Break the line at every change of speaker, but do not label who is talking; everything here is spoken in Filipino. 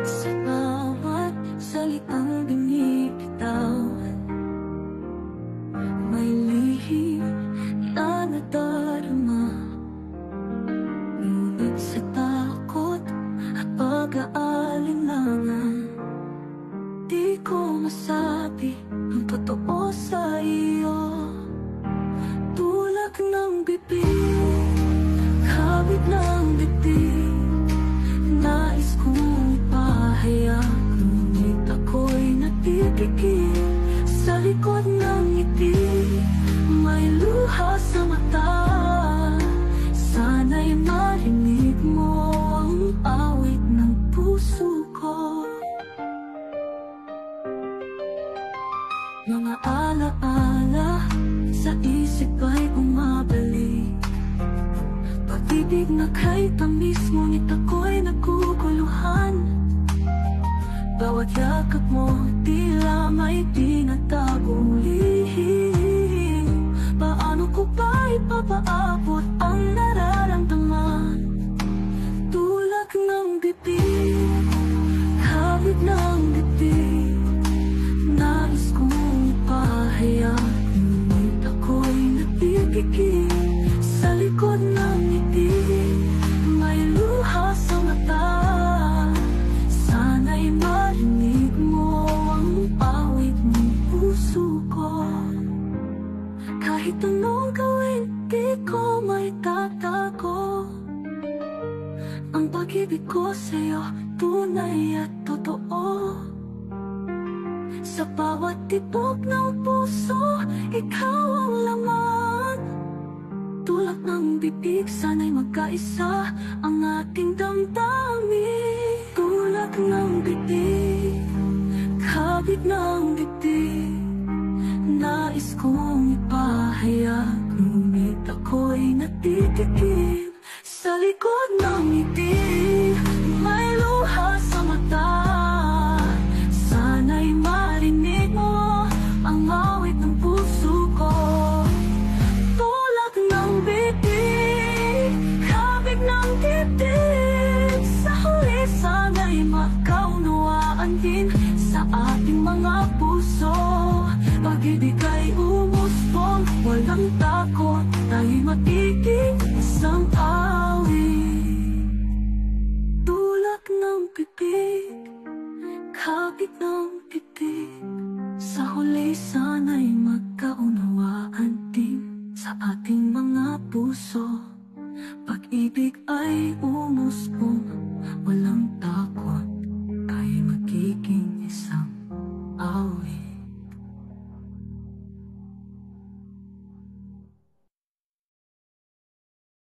Sa bawat salitang binibitaw, may lihim na nadarama. Ngunit sa takot at pag-aalinlangan, di ko masabi ang totoo sa iyo. Tulak ng bibig, kabit ng dibdib, nais kong ipahayag, ngunit ako'y natigigil. Sa likod ng ngiti, may luha sa mata. Sana'y marinig mo ang awit ng puso ko. Mga alaala sa isip ay bumabalik, pag-ibig na kay tamis, ngunit ako'y naguguluhan. Bawat yakap mo, tila may tinatagong lihim. Paano ko ba ipapaabot ang nararamdaman? Tulak ng bibig, kabit ng dibdib, nais kong ipahayag, ngunit ako'y natigigil. Sa likod ng ngiti, may luha sa mata. Sana'y marinig mo ang awit ng puso ko. Kahit anong gawin, di ko may tatago. Ang pag-ibig ko sa'yo, tunay at totoo. Sa bawat tibok ng puso, ikaw ang laman. Tulak ng bibig, sana'y magkaisa ang ating damdamin. Tulak ng bibig, kabit ng dibdib, nais kong ipahayag, ngunit ako'y natitigil. Sa likod ng ngiti, may luha sa mata. Sana'y marinig mo ang awit ng puso ko. Tulak ng bibig, kabig ng dibdib, sa huli sana'y magkaunawaan din sa ating mga puso. Pag-ibig ay umusbong, walang takot, tayo'y magiging isang awit. Tulak ng bibig, kabig ng dibdib, sa huli sana'y magkaunawaan din sa ating mga puso. Pag-ibig ay umusbong,